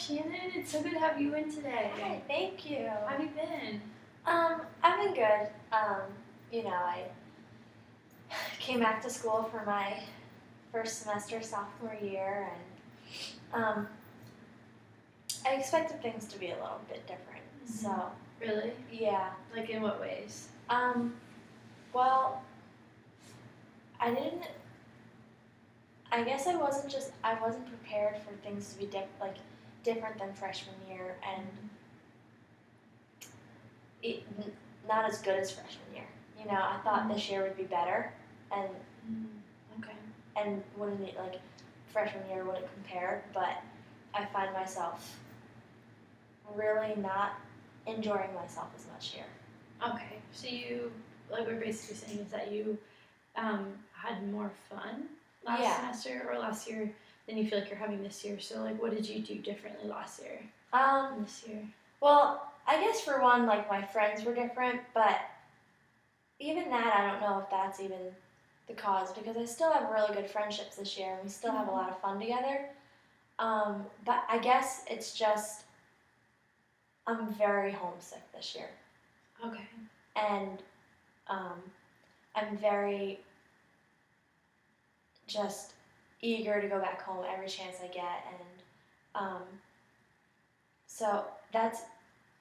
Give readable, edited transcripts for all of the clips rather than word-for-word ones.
Shannon. It's so good to have you in today. Hi, thank you. How have you been? I've been good. I came back to school for my first semester sophomore year, and I expected things to be a little bit different. Mm-hmm. So Really? yeah. Like in what ways? Well, I didn't. I guess I wasn't prepared for things to be different than freshman year, and not as good as freshman year. I thought this year would be better, and Okay. and wouldn't freshman year wouldn't compare, but I find myself really not enjoying myself as much here. Okay. So you, like we're basically saying is that you had more fun last semester or last year than you feel like you're having this year. So like what did you do differently last year than this year? Well, I guess for one, like my friends were different, but even that I don't know if that's even the cause, because I still have really good friendships this year and we still have a lot of fun together. But I guess it's just I'm very homesick this year. Okay. And I'm very just eager to go back home every chance I get, and so that's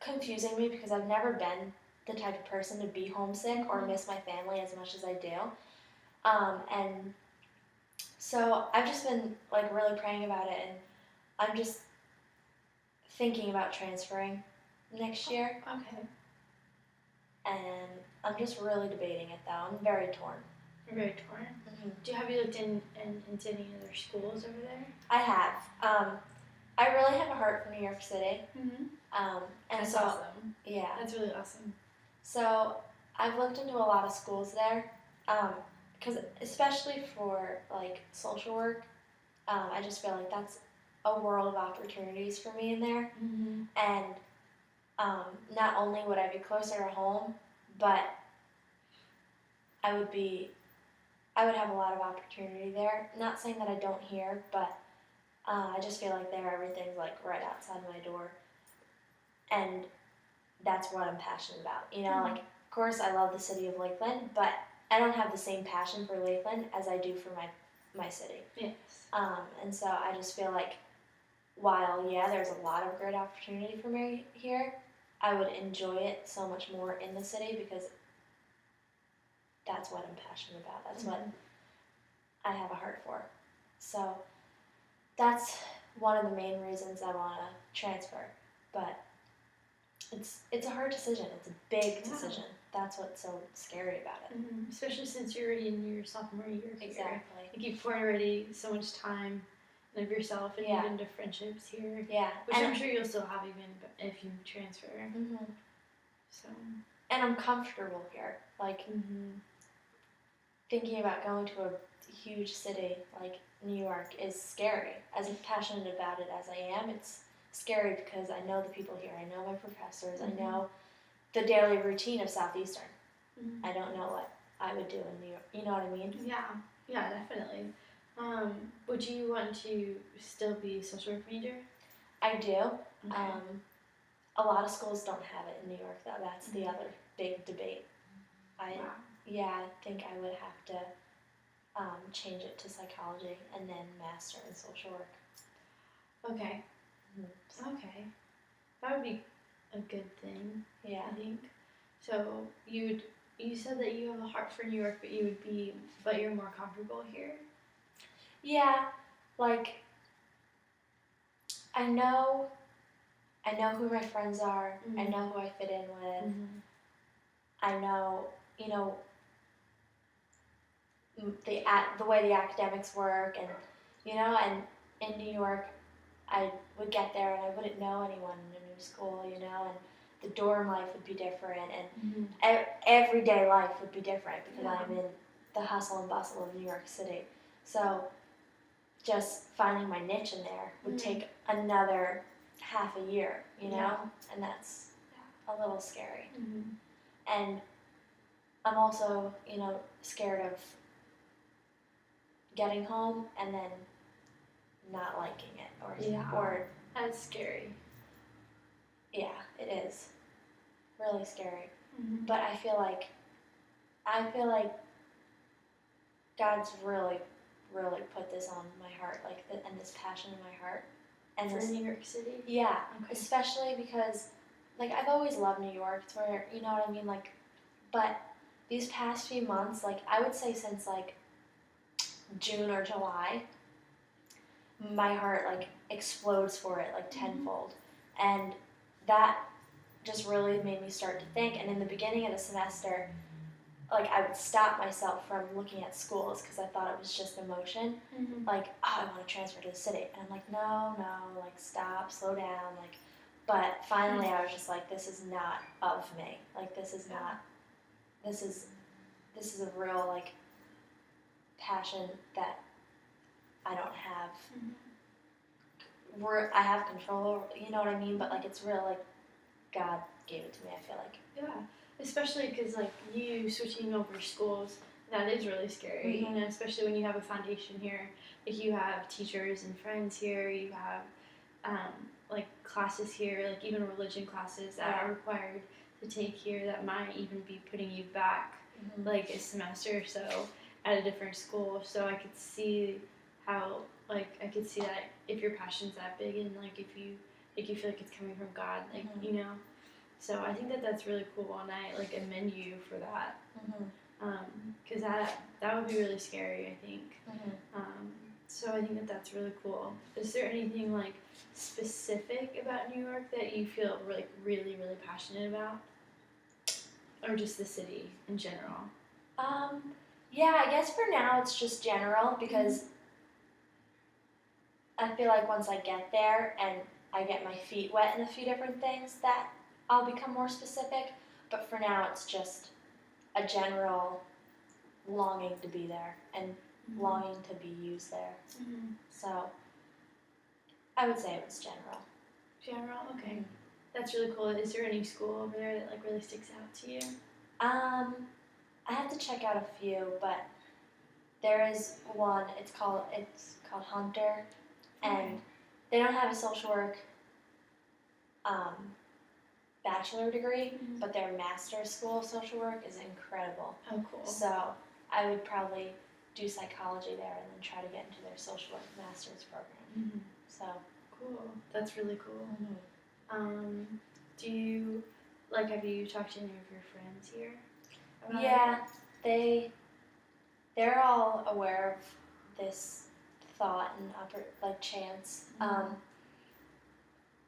confusing me because I've never been the type of person to be homesick or miss my family as much as I do. And so I've just been like really praying about it, and I'm just thinking about transferring next year. Okay. And I'm just really debating it though. I'm very torn. You're very torn? Mm-hmm. Have you looked into any other schools over there? I have. I really have a heart for New York City. Mm-hmm. And that's so, awesome. Yeah. That's really awesome. So I've looked into a lot of schools there, because especially for like social work, I just feel like that's a world of opportunities for me in there. Mm-hmm. And not only would I be closer to home, but I would have a lot of opportunity there. Not saying that I don't here, but I just feel like there everything's like right outside my door, and that's what I'm passionate about. Like of course I love the city of Lakeland, but I don't have the same passion for Lakeland as I do for my city. Yes. And so I just feel like while there's a lot of great opportunity for me here, I would enjoy it so much more in the city because that's what I'm passionate about. That's what I have a heart for. So that's one of the main reasons I want to transfer. But it's a hard decision. It's a big decision. That's what's so scary about it. Mm-hmm. Especially since you're already in your sophomore year. Exactly. Like you've poured already so much time of yourself and even to friendships here. Yeah. Which I'm sure you'll still have even if you transfer. Mm-hmm. So. And I'm comfortable here. Like thinking about going to a huge city like New York is scary. As passionate about it as I am, it's scary because I know the people here. I know my professors. I know the daily routine of Southeastern. I don't know what I would do in New York. You know what I mean? Yeah, definitely. Would you want to still be a social work major? I do. Okay. A lot of schools don't have it in New York, though. That's the other big debate. I think I would have to change it to psychology and then master in social work. Okay. Okay. That would be a good thing. Yeah. I think. So you said that you have a heart for New York, but you're more comfortable here? Yeah. Like I know who my friends are. I know who I fit in with. I know, the way the academics work, and and in New York I would get there and I wouldn't know anyone in a new school, and the dorm life would be different, and everyday life would be different because I'm in the hustle and bustle of New York City. So just finding my niche in there would take another half a year, and that's a little scary. And I'm also, scared of getting home and then not liking it or That's scary. Yeah, it is. Really scary. Mm-hmm. But I feel like God's really, really put this on my heart, like, and this passion in my heart. And For this, New York City? yeah, Okay. especially because, like, I've always loved New York. It's where, you know what I mean? Like, but these past few months, like, I would say since, like, June or July, my heart, like, explodes for it, like, tenfold. And that just really made me start to think. And in the beginning of the semester, like, I would stop myself from looking at schools because I thought it was just emotion. Mm-hmm. Like, oh, I want to transfer to the city. And I'm like, no, like, stop, slow down. Like, but finally I was just like, this is not of me. Like, this is not, this is a real, like, passion that I don't have. I have control over, you know what I mean? But, like, it's real, like, God gave it to me, I feel like. Yeah, especially because like you switching over schools, that is really scary. Mhm. You know, especially when you have a foundation here. Like you have teachers and friends here. You have like classes here, like even religion classes that are required to take here that might even be putting you back like a semester or so at a different school. So I could see how I could see that if your passion's that big and like if you feel like it's coming from God, like you know. So I think that that's really cool, and I like commend you for that. Because that would be really scary, I think. So I think that that's really cool. Is there anything like specific about New York that you feel like really, really passionate about, or just the city in general? Yeah, I guess for now it's just general because I feel like once I get there and I get my feet wet in a few different things that I'll become more specific. But for now it's just a general longing to be there and longing to be used there. So I would say it was general. General, okay. That's really cool. Is there any school over there that like really sticks out to you? I have to check out a few, but there is one. It's called Hunter, and they don't have a social work bachelor degree, but their master's school of social work is incredible. Oh, cool. So I would probably do psychology there and then try to get into their social work master's program. So cool. That's really cool. Do you have you talked to any of your friends here? Yeah, they're all aware of this thought and chance.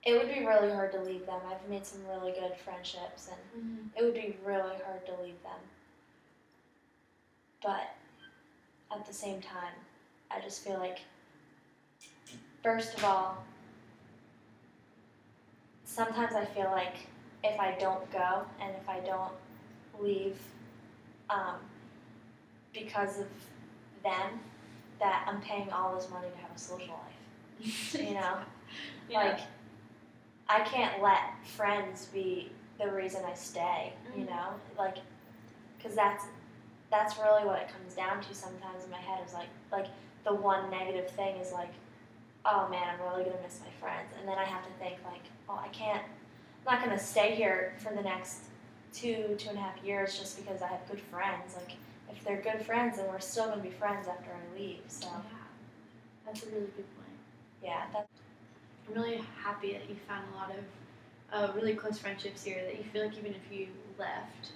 It would be really hard to leave them. I've made some really good friendships, and it would be really hard to leave them. But at the same time, I just feel like, first of all, sometimes I feel like if I don't go and if I don't leave because of them, that I'm paying all this money to have a social life. You know? Like, I can't let friends be the reason I stay, you know? Like, because that's really what it comes down to sometimes in my head is like the one negative thing is like, oh man, I'm really going to miss my friends. And then I have to think like, well, I'm not going to stay here for the next 2.5 years just because I have good friends. Like, if they're good friends, then we're still going to be friends after I leave, so. Yeah, that's a really good point. Yeah, I'm really happy that you found a lot of really close friendships here that you feel like even if you left,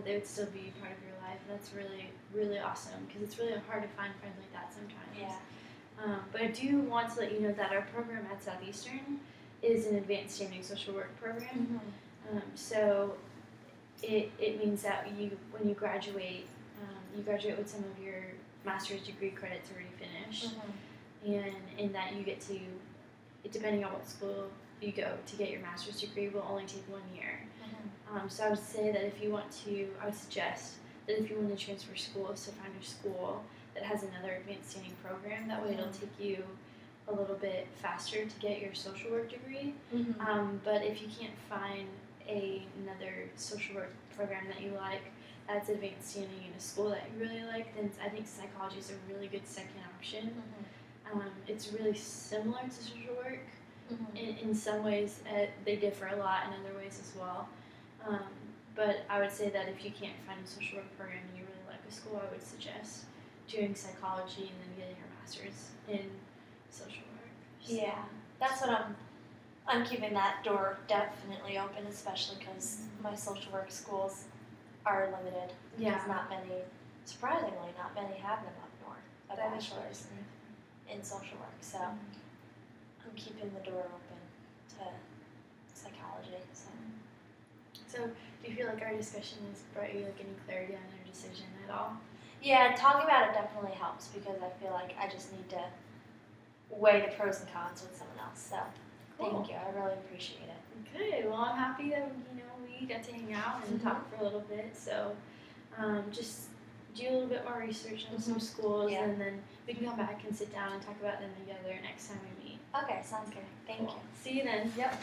they would still be part of your life. That's really, really awesome because it's really hard to find friends like that sometimes. Yeah. But I do want to let you know that our program at Southeastern is an advanced standing social work program. So it means that when you graduate with some of your master's degree credits already finished, and in that you get to, depending on what school you go to get your master's degree, will only take 1 year. So I would say that I would suggest that if you want to transfer schools, to find a school that has another advanced standing program. That way it'll take you a little bit faster to get your social work degree. But if you can't find another social work program that you like that's advanced standing in a school that you really like, then I think psychology is a really good second option. It's really similar to social work in in some ways they differ a lot, in other ways as well. But I would say that if you can't find a social work program and you really like a school, I would suggest doing psychology and then getting your master's in social work. So, Yeah, that's what I'm keeping that door definitely open, especially because my social work schools are limited. Yeah. Because not many, surprisingly, not many have them up north. A That is bachelor's in social work, so I'm keeping the door open to psychology. So, do you feel like our discussion has brought you like any clarity on your decision at all? Yeah, talking about it definitely helps because I feel like I just need to weigh the pros and cons with someone else. So Cool. thank you, I really appreciate it. Good. Well, I'm happy that we got to hang out and talk for a little bit. So, just do a little bit more research on some schools, Yeah. and then we can come back and sit down and talk about them together next time we meet. Okay, sounds good. Thank you. See you then. Yep.